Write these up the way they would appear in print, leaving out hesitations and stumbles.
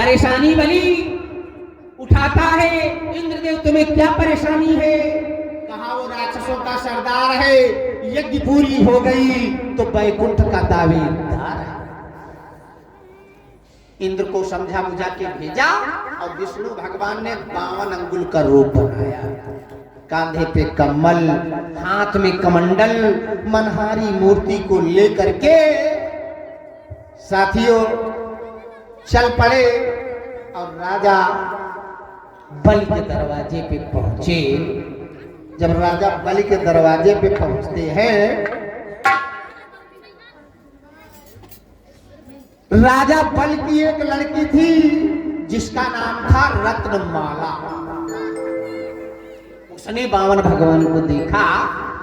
परेशानी बलि उठाता है। इंद्रदेव तुम्हें क्या परेशानी है? कहा वो राक्षसों का सरदार है, यज्ञ पूरी हो गई तो बैकुंठ का दावेदार है। इंद्र को समझा बुझा के भेजा और विष्णु भगवान ने 52 अंगुल का रूप बनाया। कांधे पे कमल, हाथ में कमंडल, मनहारी मूर्ति को लेकर के साथियों चल पड़े और राजा बलि के दरवाजे पे पहुंचे। जब राजा बलि के दरवाजे पे पहुंचते हैं, राजा बलि की एक लड़की थी जिसका नाम था रत्नमाला। उसने बावन भगवान को देखा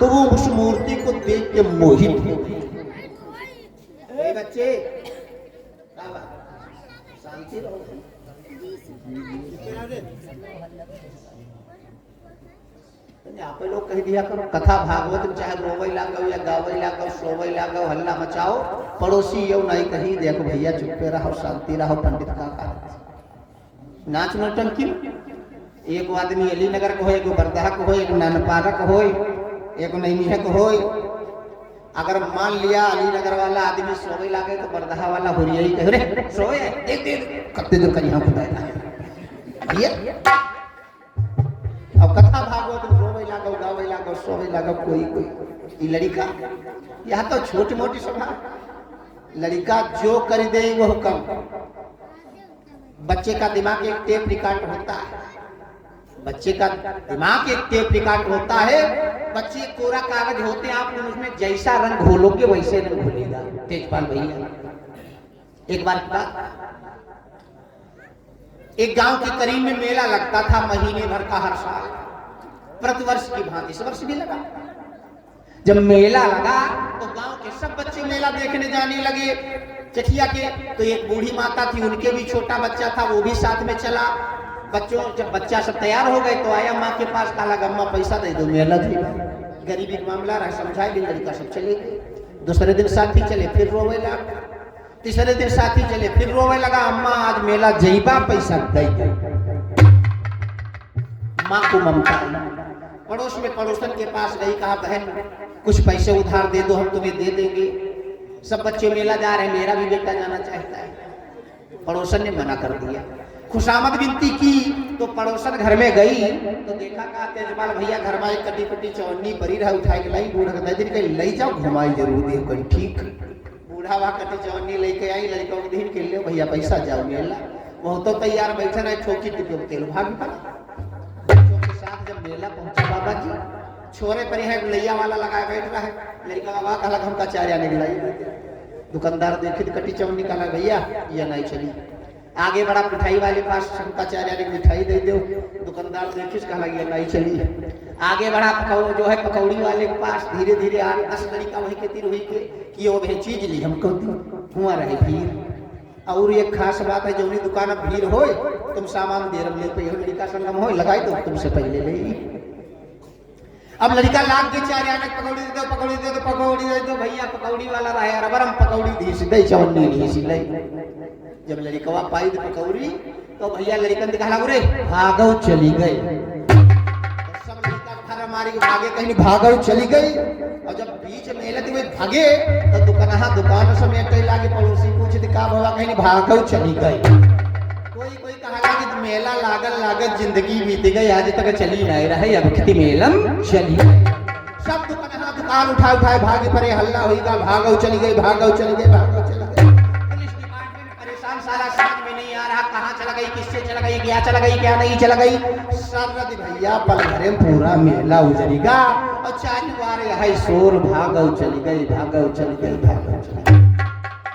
तो वो उस मूर्ति को देख के मोहित हो गई। बच्चे शांति रहो। यहाँ पे लोग कह दिया करो कथा भागवत चाहे रोवे लागो या गावे लागो सोवे लागो हल्ला मचाओ, पड़ोसी यो नहीं कहीं देखो भैया चुप्पे रहो, शांति रहो। पंडित का नाच नौटंकी। एक आदमी अलीनगर को हो, एक बरदहा को हो, एक नानपारा को हो, एक नैनिया को हो। अगर मान लिया अलीनगर वाला आदमी सोवे लागे तो बरदहा वाला हो रही कह रे सोए देख देख कत्ते दूर कहीं भैया। अब कथा भागवत रोवे लागो गावे लागो सोवे लागो कोई लड़का यहाँ तो छोटी मोटी सभा। लड़का जो कर दे वो हुक्म। बच्चे का दिमाग एक टेप रिकॉर्ड होता है। बच्चे का दिमाग एक टेप रिकॉर्ड होता है। बच्चे कोरा कागज होते हैं, आप उसमें जैसा रंग घोलोगे वैसे रंग घोलेगा। तेजपाल भैया एक बार की बात, एक गांव के करीब में मेला लगता था महीने भर का हर साल, प्रतिवर्ष की भांति। इस वर्ष भी लगा। जब मेला लगा तो गांव के सब बच्चे मेला देखने जाने लगे चठिया के। तो एक बूढ़ी माता थी, उनके भी छोटा बच्चा था, वो भी साथ में चला। बच्चों जब बच्चा सब तैयार हो गए तो आया माँ के पास, काला गम्मा पैसा दे दो, मेला थी, गरीबी का मामला रहा, समझाए भी लड़का सब चले गए। दूसरे दिन साथी चले फिर रोवे लगा। तीसरे दिन साथी चले फिर रोवे लगा, अम्मा आज मेला जईबा पैसा दे दे। माँ को ममता आई, पड़ोस में पड़ोसन के पास गई, कहा बहन कुछ पैसे उधार दे दो, हम तुम्हें दे देंगे। सब बच्चे मेला जा रहे हैं, मेरा भी बेटा जाना चाहता है। पड़ोसन ने मना कर दिया। खुशामद विनती की तो पड़ोसन घर में गई तो देखा का तेजपाल भैया घर में एक कटी पट्टी चौनी परी रहा, उठाई के लाई बूढ़ा कहता दिन कहीं ले जाओ घुमाई जरूर दे कहीं। ठीक बूढ़ा वहां कटी चौनी लेके आई, लड़का को दिन के लिए भैया पैसा जाओ मेला। वो तो तैयार बैठा है, ठोकी टिपे तेल भाग पड़ा। बच्चों के साथ जब मेला पहुंचा बाबा जी, छोरे पर है लैया वाला लगाया बैठ रहा है। लड़का बाबा कहला हमका चार आने लाई। दुकानदार देखे कटी चौनी कहला भैया ये नहीं चली। आगे बड़ा मिठाई वाले पास शंकराचार्य ने मिठाई दे दो। दुकानदार देखिस कहा लगी नहीं चली। आगे बढ़ा जो है पकौड़ी वाले के पास, धीरे धीरे 8-10 लड़का वही के तीर हुई कि वो भी चीज ली हमको हुआ रहे भीड़। और एक खास बात है, जो दुकान अब भीड़ हो तुम सामान दे रहे पे लड़का संगम हो लगाई तो तुमसे पहले ले। अब लड़का लाग के चार आने पकौड़ी दे दो, पकौड़ी दे दो, पकौड़ी दे दो। भैया पकौड़ी वाला रहा रबर हम पकौड़ी दी दे चौनी दी। जब लड़कवा पाई पकौड़ी तो भैया लड़कन दिखा रे भागव चली गई। तो सब लड़का थारा मारी भागे कहीं भागव चली गई। और जब बीच मेहनत में भागे तो दुकान समेट लागे, पड़ोसी पूछते का भला, कहीं भागव चली गई। कोई कहा कि मेला लागल जिंदगी बीत गई, आज तक चली नहीं रहे, अब कितनी मेलम चली। सब दुकान उठाए भागे परे, हल्ला होगा भागव चली गई, भागव चली गई, भागव चली गई। सारा समझ में नहीं आ रहा कहाँ चला गई, किससे चला गई, क्या चला गई, क्या नहीं चला गई। सरद भैया पल भरे पूरा मेला उजरेगा और चारी बार यही शोर भागव चली गई, भागव चली गई, भागव चली गई।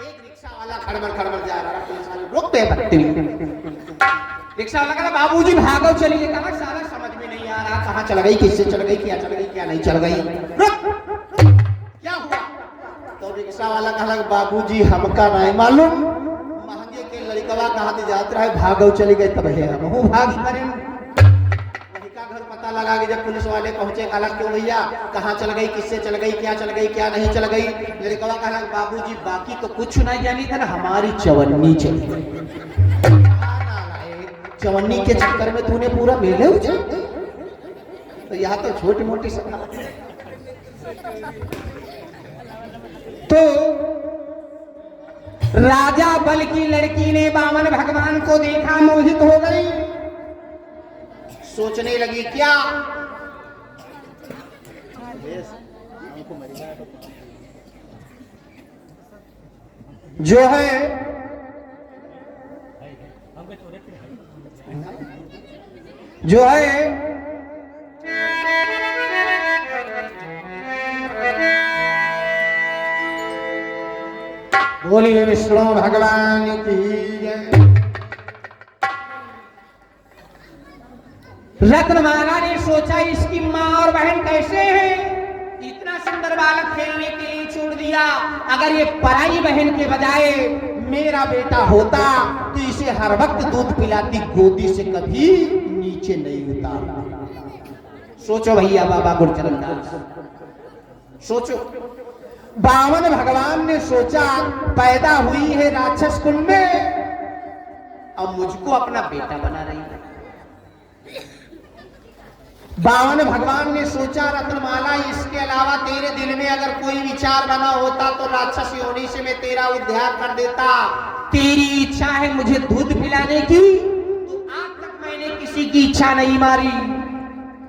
एक रिक्शा वाला खड़बड़ जा रहा, पुलिस वाले रोकते रिक्शा वाला कहता बाबूजी भागव चली गई। कहा सारा समझ में नहीं आ रहा कहाँ चला गई, किससे चल गई, क्या चल गई, क्या नहीं चल गई। क्या हुआ? तो रिक्शा वाला कहा बाबूजी हमका नहीं मालूम, लड़कवा कहाँ जाता है भागव चली गई, तब है हम भागी करें। वही का घर पता लगा कि जब पुलिस वाले पहुंचे, कहा क्यों भैया कहाँ चल गई, किससे चल गई, क्या चल गई, क्या नहीं चल गई। लड़कवा कहा बाबूजी बाकी तो कुछ नहीं जानी था ना, हमारी चवन्नी चली गई। चवन्नी के चक्कर में तूने पूरा मेले उजा, तो यहाँ तो छोटी मोटी सभा। तो राजा बल की लड़की ने बामन भगवान को देखा, मोहित हो गई, सोचने लगी क्या जो है बोलिए विष्णु भगवान की जय। रत्नमाला ने सोचा इसकी माँ और बहन कैसे हैं, इतना सुंदर बालक खेलने के लिए छोड़ दिया। अगर ये पराई बहन के बजाय मेरा बेटा होता तो इसे हर वक्त दूध पिलाती, गोदी से कभी नीचे नहीं उतारता। सोचो भैया बाबा गुरचरण दास, सोचो। बामन भगवान ने सोचा पैदा हुई है राक्षस कुल में, अब मुझको अपना बेटा बना रही है। बामन भगवान ने सोचा रत्नमाला, इसके अलावा तेरे दिल में अगर कोई विचार बना होता तो राक्षस योनि से मैं तेरा उद्धार कर देता। तेरी इच्छा है मुझे दूध पिलाने की, तो आज तक मैंने किसी की इच्छा नहीं मारी,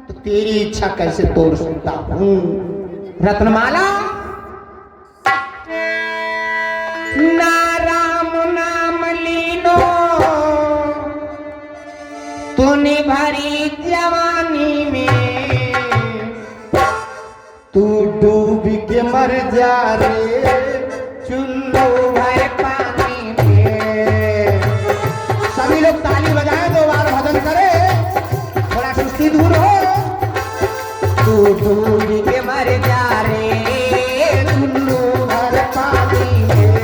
तो तेरी इच्छा कैसे तोड़ सकता हूं। रत्नमाला, ना राम नाम लीनो तूने भरी जवानी में, तू डूब के मर जा रे चुल्लू भर पानी में। सभी लोग ताली बजाएं, 2 बार भजन करें, थोड़ा सुस्ती दूर हो। तू डूब के मर जा रे चुल्लू भर पानी में,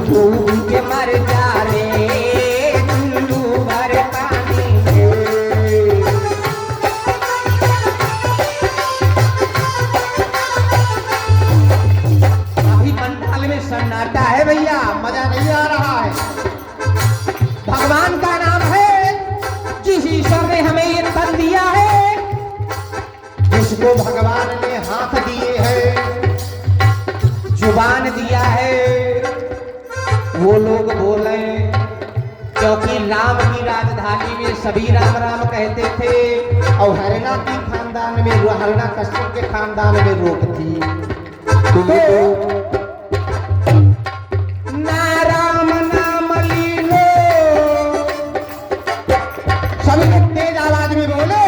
डूब के मर जा रे चुल्लू भर पानी में। अभी पंडाल में सन्नाटा है भैया, मजा नहीं आ रहा है। भगवान का नाम है जिस ईश्वर ने हमें ये तन दिया है, जिसको भगवान ने हाथ दिए हैं, जुबान दिया है, वो लोग बोले, क्योंकि राम की राजधानी में सभी राम राम कहते थे, और हरिणा की खानदान में, हरिणा कश्यप के खानदान में रोक थी। तो ना राम नाम लीलो, सभी लोग तेज आवाज में बोले,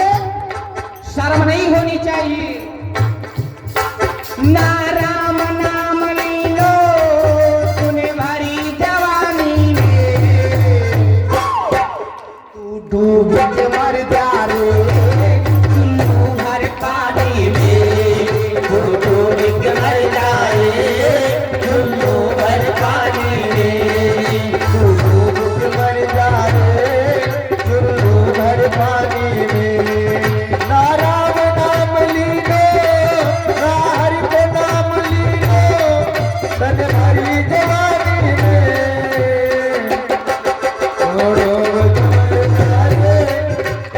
शर्म नहीं होनी चाहिए। ना राम नाम लीलो तूने भरी जवानी में, तू डूब के मर जा रे चुल्लू भर पानी में, तू डूब के मर जा रे चुल्लू भर पानी में, तू डूब के मर जा रे चुल्लू भर पानी में। ना राम नाम लीलो, ना हरि को नाम लीलो, तन भरी जवानी में, छोड़ो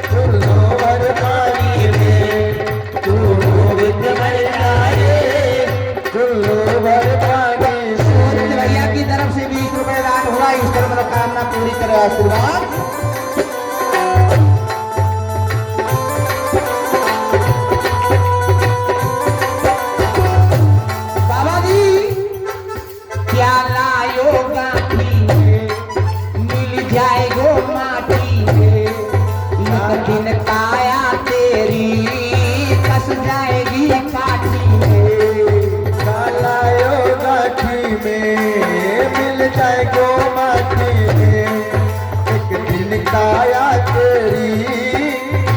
चुल्लू भर पानी में, तू डूब के मर जाए चुल्लू भर पानी में। भैया की तरफ से 20 रुपए दान हुआ, ईश्वर मनोकामना पूरी करे, आशीर्वाद। बाबा जी क्या लायो गाठी में, मिल जाएगो माटी में, लेकिन काया तेरी कस जाएगी काठी में। लायो गाठी में मिल जाएगो माटी में, एक दिन काया तेरी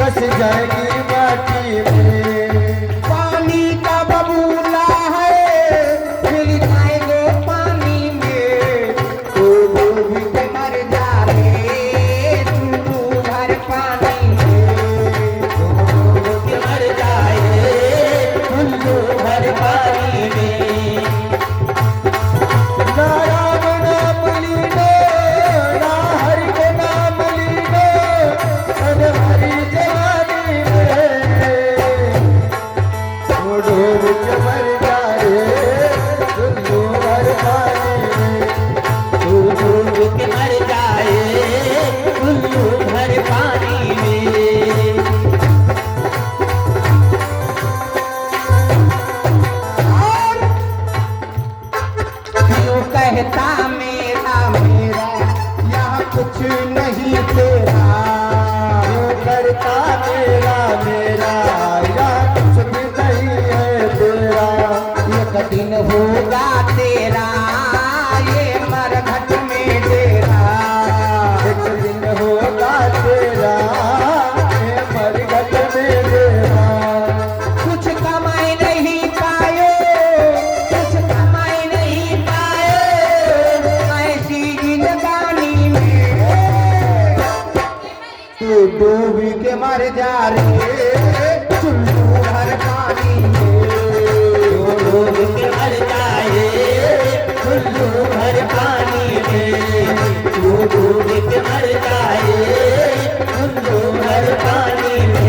कस जाएगी माटी में। पानी का बबूला है, मिल जाएगो पानी में, तू डूब के मर जा रे चुल्लू भर पानी में, तू डूब के मर जाए चुल्लू भर पानी में, डूब के मर जाए चुल्लू भर पानी में, तू डूब के मर जाए उल्लू भर पानी में। क्यों कहता मेरा मेरा यहाँ कुछ नहीं तेरा, क्यों करता मेरा मेरा या कुछ भी नहीं है तेरा, एक दिन होगा तेरा ये मरघट में तेरा, एक दिन होगा तेरा ये मरघट में तेरा। कुछ कमाई नहीं पाए, कुछ कमाई नहीं पाए ऐसी जिंदगानी में, तू डूब के मर जा रे चुल्लू भर पानी में, तू डूब के मर जाए चुल्लू भर पानी में, तू डूब के मर जाए चुल्लू भर पानी में।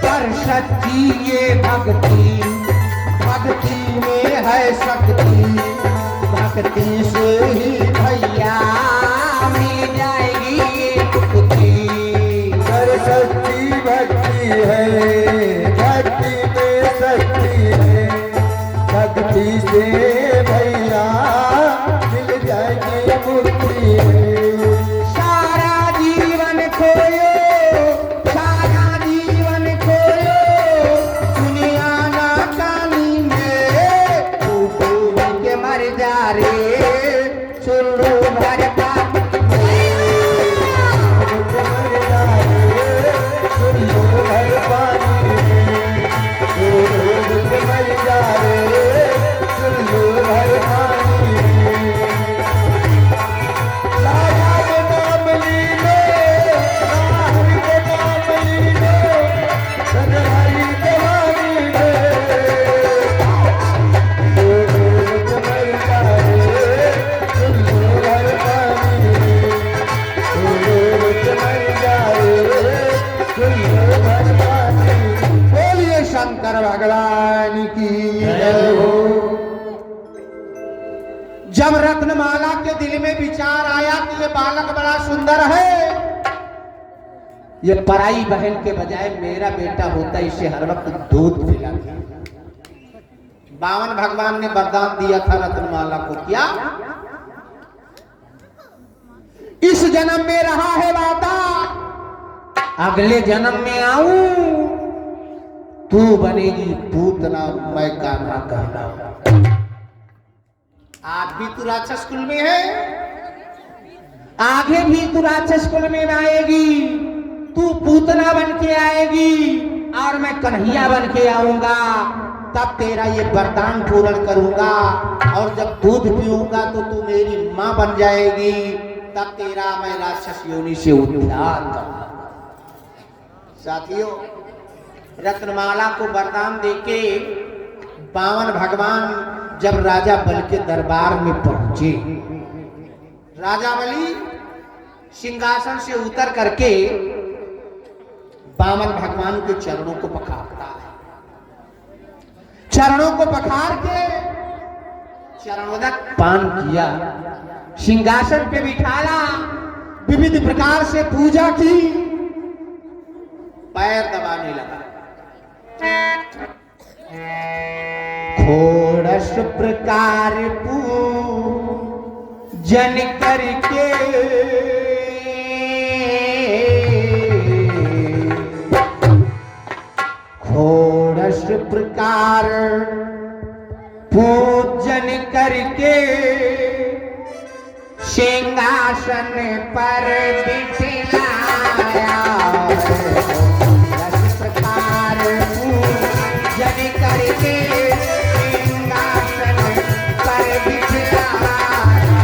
पर सच्ची ये भक्ति, भक्ति में है शक्ति, भक्ति से ही भैया मिल जाएगी ये मुक्ति। पर सच्ची भक्ति है, भक्ति में शक्ति है, भक्ति से भैया मिल जाएगी मुक्ति है। सारा जीवन खोयो, सारा जीवन खोयो दुनिया ना कानी में, तू डूब के मर जा रे चुल्लू भर पानी मर जाए चुल्लू भर पानी में, डूब के मर जाए चुल्लू भर पानी में। राजा के नाम लीलो, हरि के नाम लीलो, हरि के वाणी में, डूब के मर जाए चुल्लू भर पानी में, डूब के मर जाए चुल्लू भर पानी में। बोलिए शंकर भगवान की जय हो। जब रत्नमाला के दिल में विचार आया कि ये बालक बड़ा सुंदर है, ये पराई बहन के बजाय मेरा बेटा होता इसे हर वक्त दूध पिलाता। बावन भगवान ने वरदान दिया था रत्नमाला को, क्या इस जन्म में रहा है वादा, अगले जन्म में आऊं तू बनेगी पूतना मैं कान्हा कहलाऊं। आज भी तू राक्षस कुल में है, आगे भी तू राक्षस कुल में आएगी, तू पूतना बन के आएगी और मैं कन्हैया बन के आऊंगा, तब तेरा ये वरदान पूर्ण करूंगा और जब दूध पीऊंगा तो तू मेरी मां बन जाएगी, तब तेरा मैं राक्षस योनि से उद्धार करूंगा। साथियों, रत्नमाला को वरदान देके बावन भगवान जब राजा बलि के दरबार में पहुंचे, राजा बलि सिंहासन से उतर करके बावन भगवान के चरणों को पखारता है, चरणों को पखार के चरणोदक पान किया, सिंहासन पे बिठाला, विविध प्रकार से पूजा की, पैर दबाने लगा। खोड़स प्रकार पूजन करके खोड़स प्रकार पूजन करके सिंहासन पर बिठलाया, खोड़स प्रकार पूजन करके सिंहासन पर बिठलाया।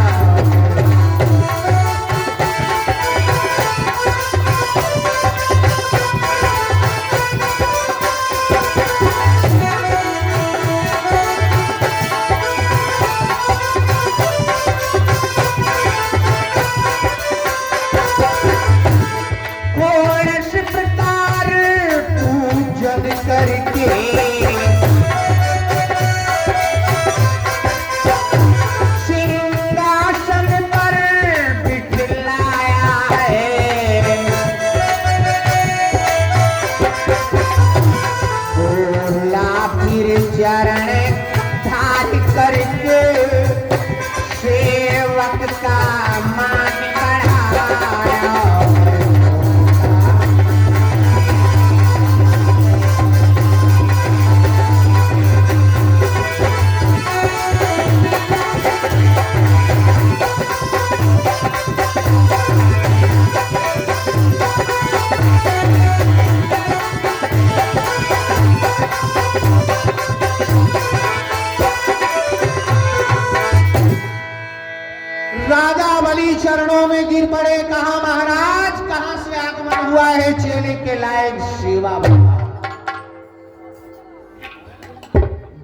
में गिर पड़े। कहा महाराज कहां से आगमन हुआ है, चेले के लायक सेवा बता।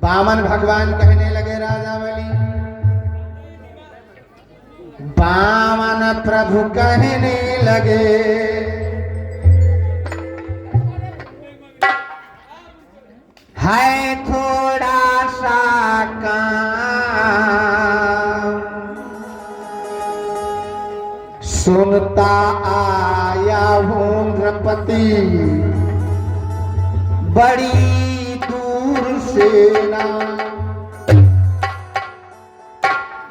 बामन भगवान कहने लगे राजा बलि, बामन प्रभु कहने लगे है थोड़ा सा काम, सुनता आया हूँ नृपति बड़ी दूर से ना।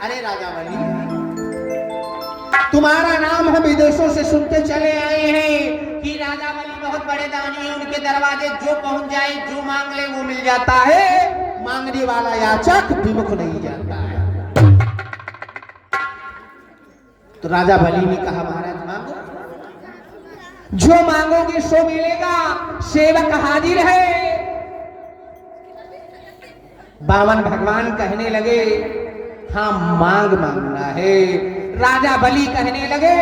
अरे राजा बलि, तुम्हारा नाम हम विदेशों से सुनते चले आए हैं कि राजा बलि बहुत बड़े दानी हैं, उनके दरवाजे जो पहुंच जाए जो मांग ले वो मिल जाता है, मांगने वाला याचक विमुख नहीं जाता है। तो राजा बलि ने कहा महाराज मांगो, जो मांगोगे सो मिलेगा, सेवक हाजिर है। बामन भगवान कहने लगे हाँ मांग मांगना है। राजा बलि कहने लगे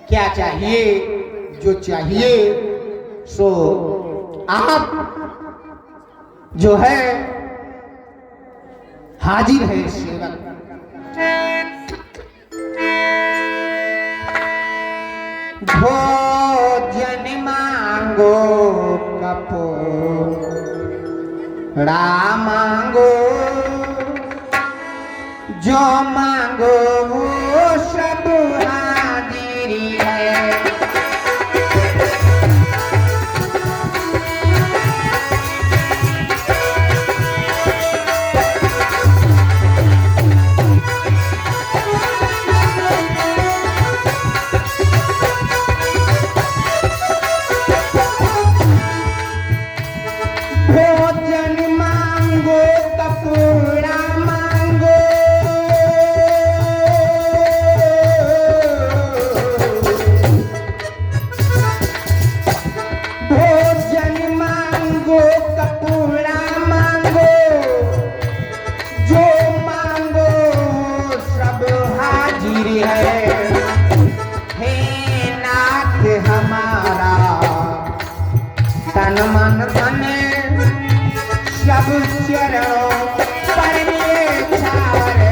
क्या चाहिए, जो चाहिए सो आप जो है हाजिर है सेवक। भोजन मांगो कपूरा मांगो, जो मांगो वो सब हाजिरी है। भोजन मांगो कपूरा मांगो, भोजन मांगो कपूरा मांगो, जो मांगो सब हाजिर है। हे नाथ हमारा तन मन धन सब चरणों पर निछावर है।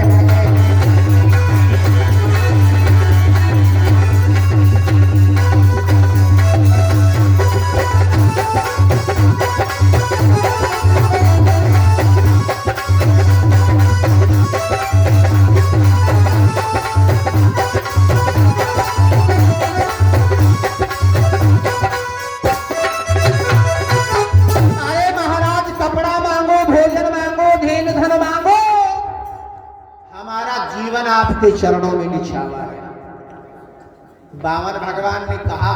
आपके चरणों में निछावा है। बामन भगवान ने कहा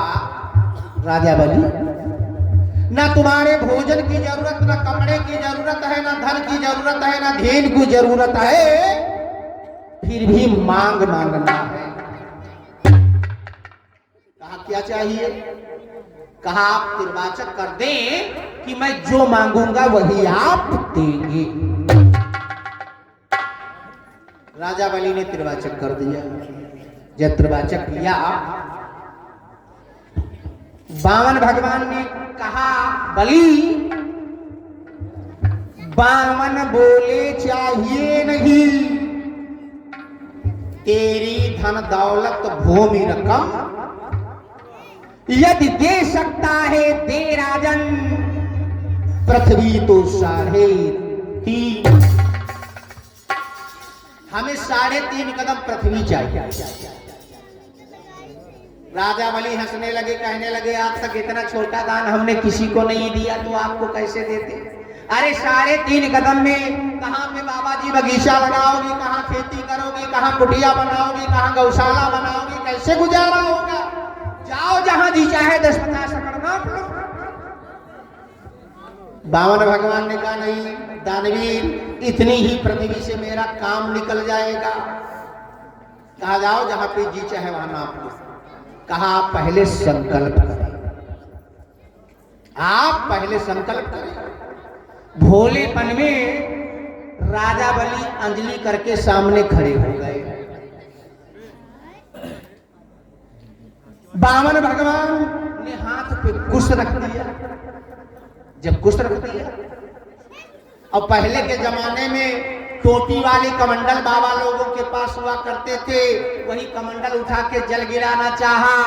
राजा बलि, ना तुम्हारे भोजन की जरूरत, ना कपड़े की जरूरत है, ना धन की जरूरत है, ना धेन की जरूरत है, फिर भी मांग मांगना है। कहा क्या चाहिए? कहा आप निर्वाचक कर दें कि मैं जो मांगूंगा वही आप देंगे। राजा बलि ने त्रिवाचक कर दिया। जब त्रिवाचक किया, बामन भगवान ने कहा बलि, बामन बोले चाहिए नहीं तेरी धन दौलत भूमि रकम, यदि दे सकता है दे राजन, पृथ्वी तो 3.5, हमें 3.5 कदम पृथ्वी चाहिए। राजा बलि हंसने लगे, कहने लगे आज तक इतना छोटा दान हमने किसी को नहीं दिया, तो आपको कैसे देते? अरे 3.5 कदम में कहां पे बाबा जी बगीचा लगाओगे, कहां खेती करोगे, कहां कुटिया बनाओगे, कहां गौशाला बनाओगे, कैसे गुजारा होगा? जाओ जहां जी चाहे 10-50 एकड़ नाप लो। बामन भगवान ने कहा नहीं दानवीर, इतनी ही पृथ्वी से मेरा काम निकल जाएगा। कहा जाओ जहां पे जी चाहे वहां नाप लो। कहा आप पहले संकल्प करें, आप पहले संकल्प करें। भोलेपन में राजा बलि अंजलि करके सामने खड़े हो गए। बामन भगवान ने हाथ पे कुश रख दिया। जब कुश रख दिया, और पहले के जमाने में टोटी वाले कमंडल बाबा लोगों के पास हुआ करते थे, वही कमंडल उठा के जल गिराना चाहा।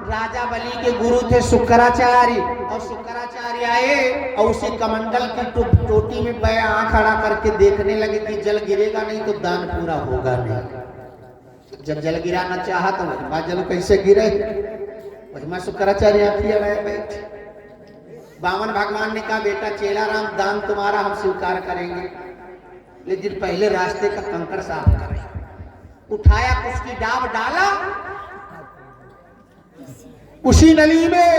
राजा बलि के गुरु थे शुक्राचार्य, और शुक्राचार्य आए और उसी कमंडल की टोटी में पैर आंख खड़ा करके देखने लगे कि जल गिरेगा नहीं तो दान पूरा होगा नहीं। जब जल गिराना चाहा तो महिमा जल कैसे गिरे, महिमा शुक्राचार्य आखिया बैठ। बामन भगवान ने कहा बेटा चेला राम दान तुम्हारा हम स्वीकार करेंगे, लेकिन पहले रास्ते का कंकड़ साफ करें। उठाया, उसकी डाब डाला उसी नली में,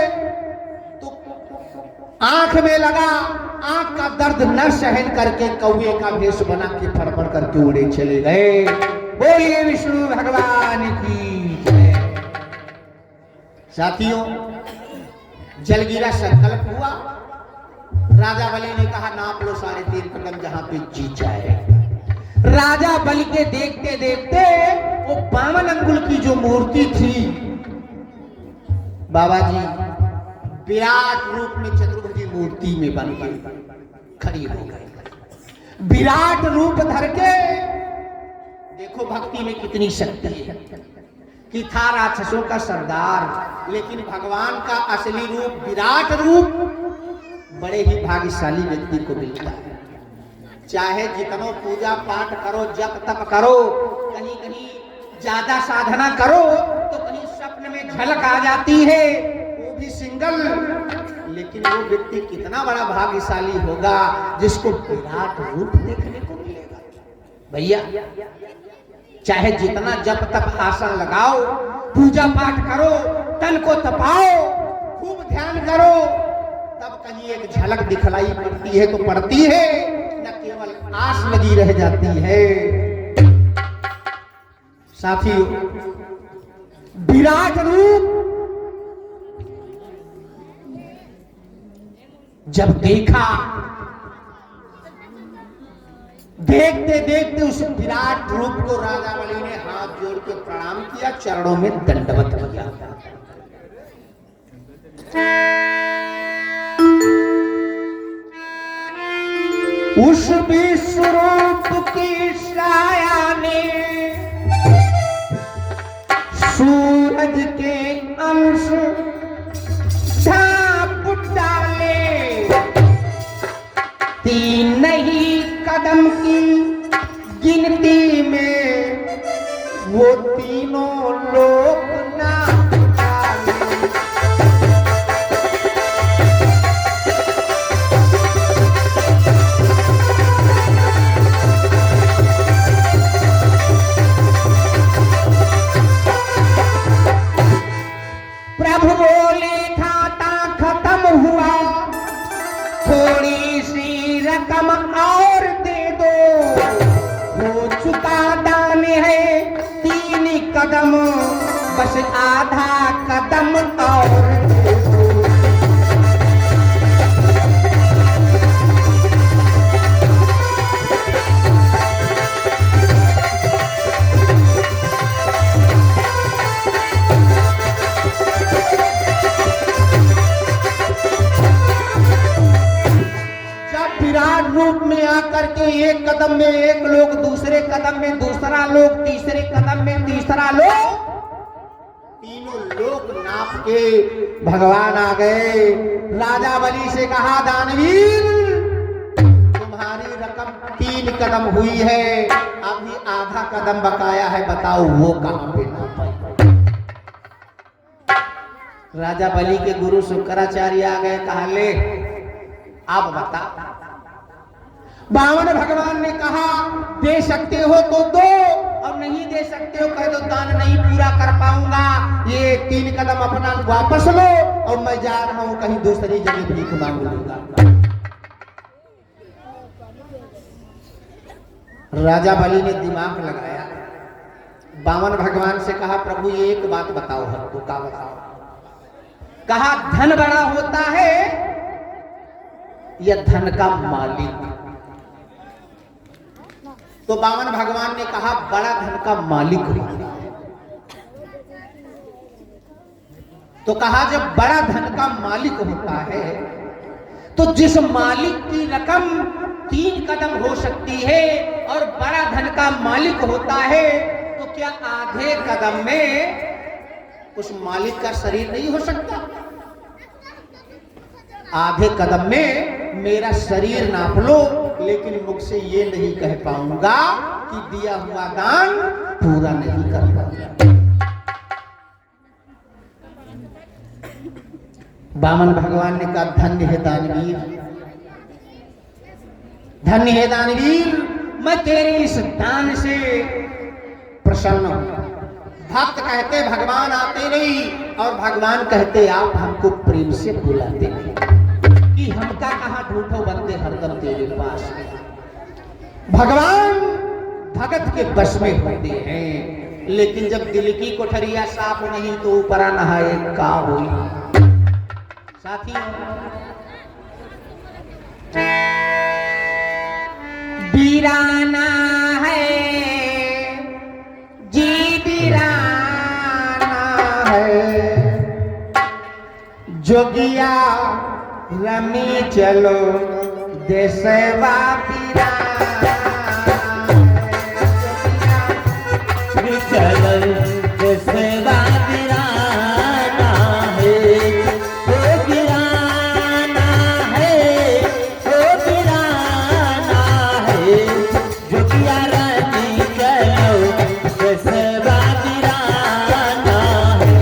तो आंख में लगा। आंख का दर्द न सहन करके कौवे का भेष बना के फड़फड़ करके उड़े चले गए। बोलिए विष्णु भगवान की जय। साथियों, जलगिरा संकल्प हुआ। राजा बलि ने कहा नाप लो 3.5 कदम जहां पे जी जाए। राजा बलि के देखते देखते वो 52 अंगुल की जो मूर्ति थी बाबा जी, विराट रूप में चतुर्भुजी मूर्ति में बन गई, खड़ी हो गई। विराट रूप धर के देखो भक्ति में कितनी शक्ति है कि था राक्षसों का सरदार, लेकिन भगवान का असली रूप, विराट रूप बड़े ही भाग्यशाली व्यक्ति को मिलता है। चाहे जितनो पूजा पाठ करो, जप तप करो, कहीं कहीं ज्यादा साधना करो तो कहीं स्वप्न में झलक आ जाती है, वो भी सिंगल। लेकिन वो व्यक्ति कितना बड़ा भाग्यशाली होगा जिसको विराट रूप देखने को मिलेगा। भैया चाहे जितना जप तप आसन लगाओ, पूजा पाठ करो, तन को तपाओ, खूब ध्यान करो, तब कहीं एक झलक दिखलाई पड़ती है तो पड़ती है, न केवल आस लगी रह जाती है। साथियों, विराट रूप जब देखा, देखते देखते उस विराट रूप को राजा बलि ने हाथ जोड़ के प्रणाम किया, चरणों में दंडवत किया। उस विश्वरूप की छाया ने सूरज के अंश ढांप डाले, 3 ही कदम की गिनती में वो तीनों लोक नाप डाले। प्रभु बोले खाता खत्म हुआ, थोड़ी सी रकम और दे दो, हो चुका दान है 3 कदम, बस आधा कदम और दे दो। विराट रूप में आकर के एक कदम में एक लोग, दूसरे कदम में दूसरा लोग, तीसरे कदम में तीसरा लोग, तीनों लोग नाप के भगवान आ गए। राजा बलि से कहा दानवीर तुम्हारी रकम 3 कदम हुई है, अभी आधा कदम बकाया है, बताओ वो कहां पे नापा। राजा बलि के गुरु शुक्राचार्य आ गए, कहा ले अब बता। बामन भगवान ने कहा दे सकते हो तो दो, और नहीं दे सकते हो कह दो दान नहीं पूरा कर पाऊंगा, ये 3 कदम अपना वापस लो और मैं जा रहा हूं कहीं दूसरी जगह भीख मांग लूंगा। राजा बलि ने दिमाग लगाया, बामन भगवान से कहा प्रभु ये एक बात बताओ हमको। का बताओ? कहा धन बड़ा होता है या धन का मालिक? तो बामन भगवान ने कहा बड़ा धन का मालिक होता है। तो कहा जब बड़ा धन का मालिक होता है तो जिस मालिक की रकम 3 कदम हो सकती है और बड़ा धन का मालिक होता है तो क्या आधे कदम में उस मालिक का शरीर नहीं हो सकता? आधे कदम में मेरा शरीर नाप लो, लेकिन मुझसे ये नहीं कह पाऊंगा कि दिया हुआ दान पूरा नहीं कर पाऊंगा। वामन भगवान ने कहा धन्य है दानवीर, धन्य है दानवीर, मैं तेरे इस दान से प्रसन्न हूं। भक्त कहते भगवान आते नहीं और भगवान कहते आप हमको प्रेम से बुलाते नहीं, कि हमका कहां ढूंढो बंदे हरदम तेरे पास में। भगवान भगत के बस में होते हैं, लेकिन जब दिल की कोठरिया साफ नहीं तो ऊपरा नहाए का होई। साथियों, वीराना है जी, वीराना है, जोगिया रमी चलो देशवा वीराना है, चलो देशवा वीराना है, ओ वीराना है, ओ वीराना है, जोगिया रानी चलो देशवा वीराना है।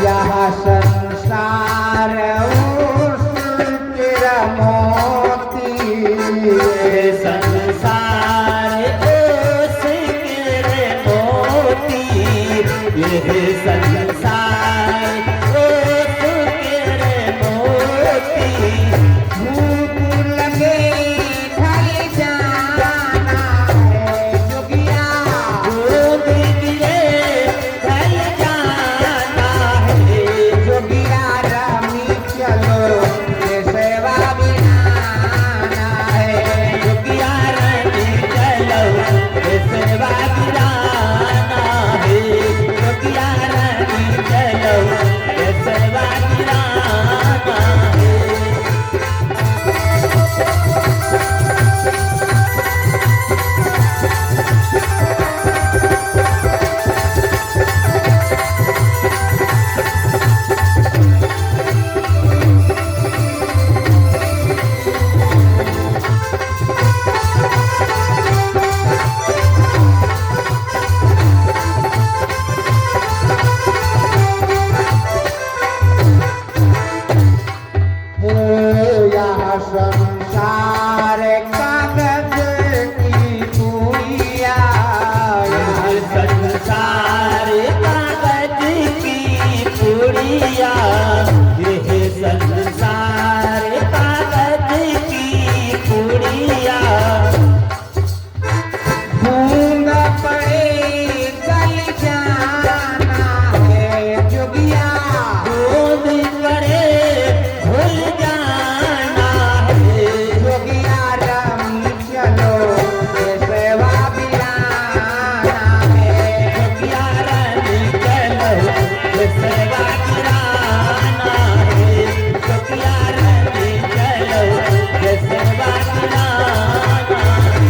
यह संसार उसके मोती, ये संसार उसके मोती, ये संसार उसके मोती, भूख लगे ढल जाना है जोगिया, भूख गिरे ढल जाना है, जोगिया रमी चलो ये सेवा बिनाना है, जोगिया रानी चलो ये सेवा गिराना है, जोगिया रानी चलो ये सेवा गिराना है। यह संसार कागज की पुड़िया, यह संसार कागज की पुड़िया, यह संसार कागज की पुड़िया, बूंद पड़े गल जाना है जोगिया, दूध पड़े भूल जाना है, जोगिया रमी चलो ये सेवा बिनाना है, जोगिया रानी चलो ये सेवा गिराना है, जोगिया रानी चलो ये सेवा गिराना है।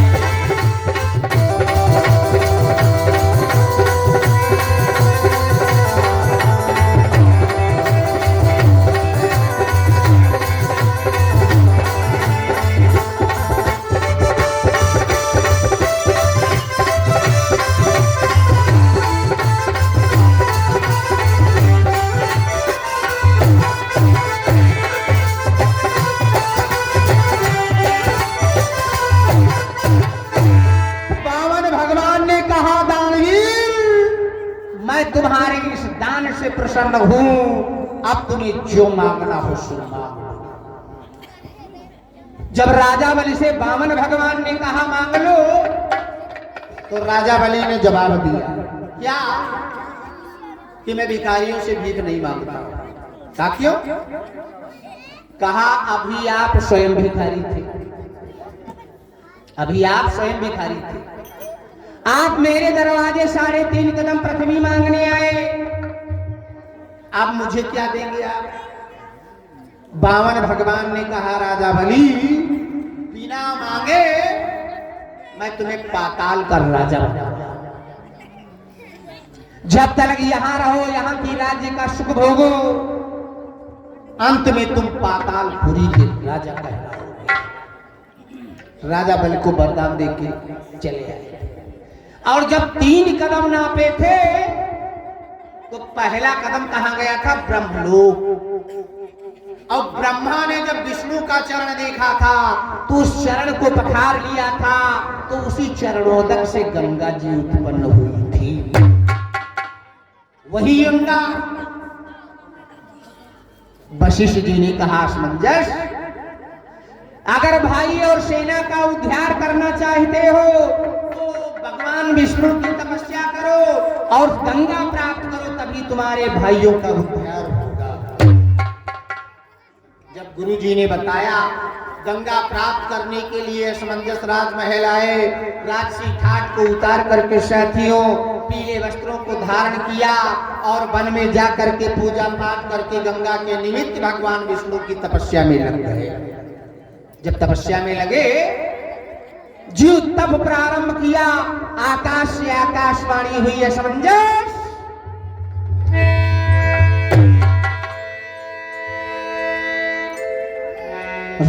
पावन भगवान ने कहा दानवीर, मैं तुम्हारे इस दान से प्रसन्न हूं, अब तुम्हें जो मांगना हो सो मांगो। जब राजा बलि से वामन भगवान ने कहा मांग लो, तो राजा बलि ने जवाब दिया क्या कि मैं भिखारियों से भीख नहीं मांगता। कहा क्यों? कहा अभी आप स्वयं भिखारी थे, अभी आप स्वयं भिखारी थे। आप मेरे दरवाजे 3.5 कदम पृथ्वी मांगने आए, अब मुझे क्या देंगे आप? वामन भगवान ने कहा राजा बलि बिना मांगे मैं तुम्हें पाताल का राजा बनाऊंगा। जब तक यहां रहो, यहां की राज्य का सुख भोगो, अंत में तुम पातालपुरी के राजा कहलाओगे। राजा बलि को वरदान देके चले आए। और जब 3 कदम नापे थे तो पहला कदम कहां गया था? ब्रह्मलोक। और ब्रह्मा ने जब विष्णु का चरण देखा था तो उस चरण को पखार लिया था, तो उसी चरणोदक से गंगा जी उत्पन्न हुई थी। वही गंगा। वशिष्ठ जी ने कहा असमंजस, अगर भाई और सेना का उद्धार करना चाहते हो तो भगवान विष्णु की तपस्या करो और गंगा प्राप्त करो, तभी तुम्हारे भाइयों का उद्धार होगा। जब गुरु जी ने बताया, गंगा प्राप्त करने के लिए असमंजस राजमहल आए। राजसी ठाट को उतार करके साथियों पीले वस्त्रों को धारण किया और वन में जा करके पूजा पाठ करके गंगा के निमित्त भगवान विष्णु की तपस्या में लग गए। जब तपस्या में लगे, जीव तप प्रारंभ किया। आकाश से आकाशवाणी हुई, असमंजस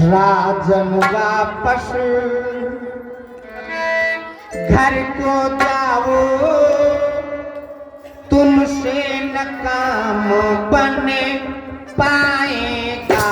राजन वापस घर को जाओ, तुमसे न काम बने पाएगा।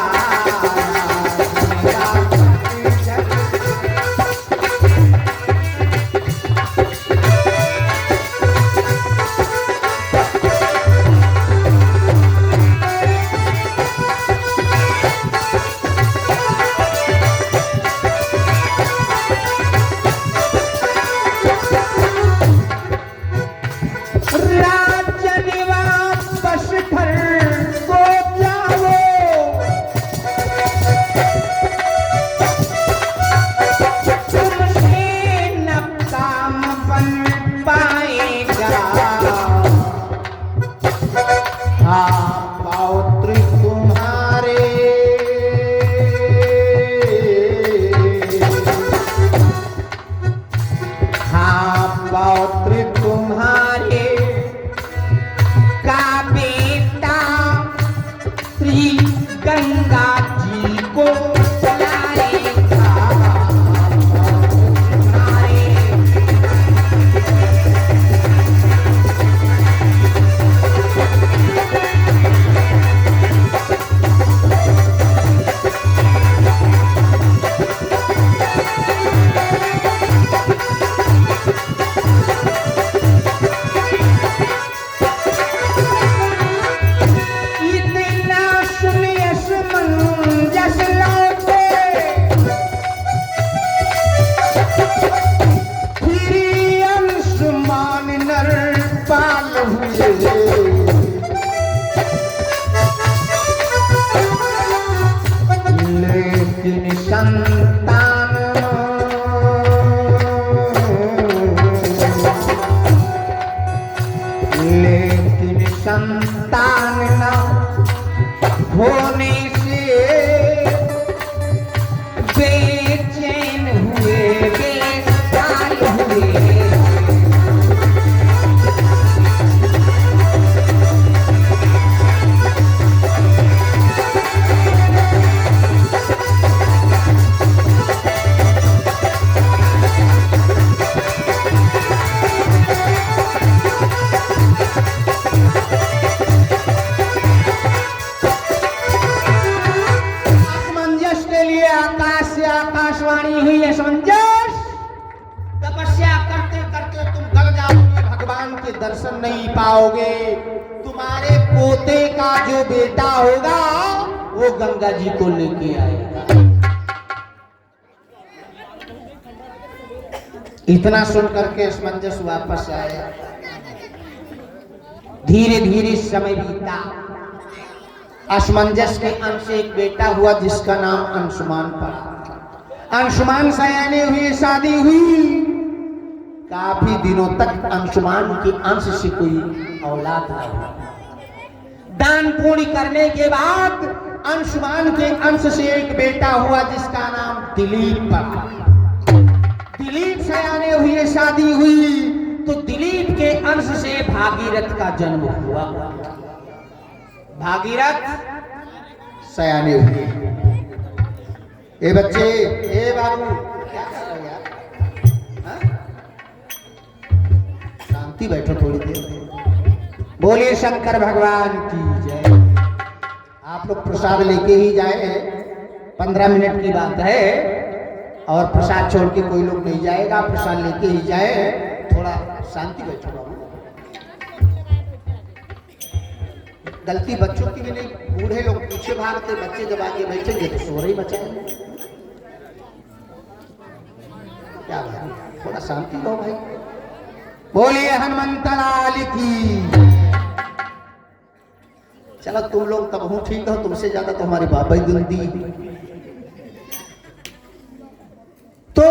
दर्शन नहीं पाओगे। तुम्हारे पोते का जो बेटा होगा वो गंगा जी को लेके आएगा। इतना सुन करके असमंजस वापस आया। धीरे धीरे समय बीता। असमंजस के अंश से एक बेटा हुआ जिसका नाम अंशुमान पड़ा। अंशुमान सयाने हुए, शादी हुई। काफी दिनों तक अंशुमान के अंश से कोई औलाद न हुई। दान पुण्य करने के बाद अंशुमान के अंश से एक बेटा हुआ जिसका नाम दिलीप पड़ा। दिलीप सयाने हुए, शादी हुई, तो दिलीप के अंश से भागीरथ का जन्म हुआ। भागीरथ सयाने हुए। ए बच्चे, ए बाबू, क्या कर रहे हो यार? हाँ? शांति बैठो थोड़ी देर। बोलिए शंकर भगवान की जय। आप लोग प्रसाद लेके ही जाए, 15 मिनट की बात है, और प्रसाद छोड़ के कोई लोग नहीं जाएगा, प्रसाद लेके ही जाए। थोड़ा शांति बैठो बाबू। गलती बच्चों की भी नहीं, बूढ़े लोग पीछे भागते, बच्चे जब आगे बैठेंगे तो शोर ही मचाएंगे। क्या भाई, थोड़ा शांति दो भाई। बोलिए हनुमंत लाल की। चलो तुम लोग तब हूं ठीक हो, तुमसे ज्यादा तो हमारे बाबा ही दिल दी। तो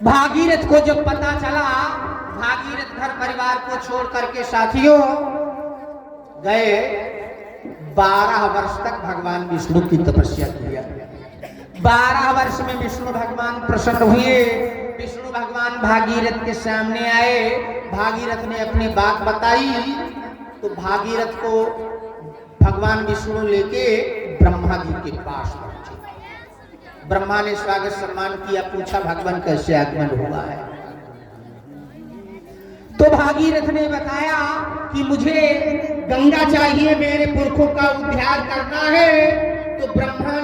भागीरथ को जब पता चला, भागीरथ घर परिवार को छोड़ करके साथियों गए। 12 वर्ष तक भगवान विष्णु की तपस्या किया। 12 वर्ष में विष्णु भगवान प्रसन्न हुए। विष्णु भगवान भागीरथ के सामने आए। भागीरथ ने अपनी बात बताई तो भागीरथ को भगवान विष्णु लेके ब्रह्मा जी के पास पहुंचे। ब्रह्मा ने स्वागत सम्मान किया, पूछा भगवान कैसे आगमन हुआ है। तो भागीरथ ने बताया कि मुझे गंगा चाहिए, मेरे पुरखों का उद्धार करना है। तो ब्रह्मा ने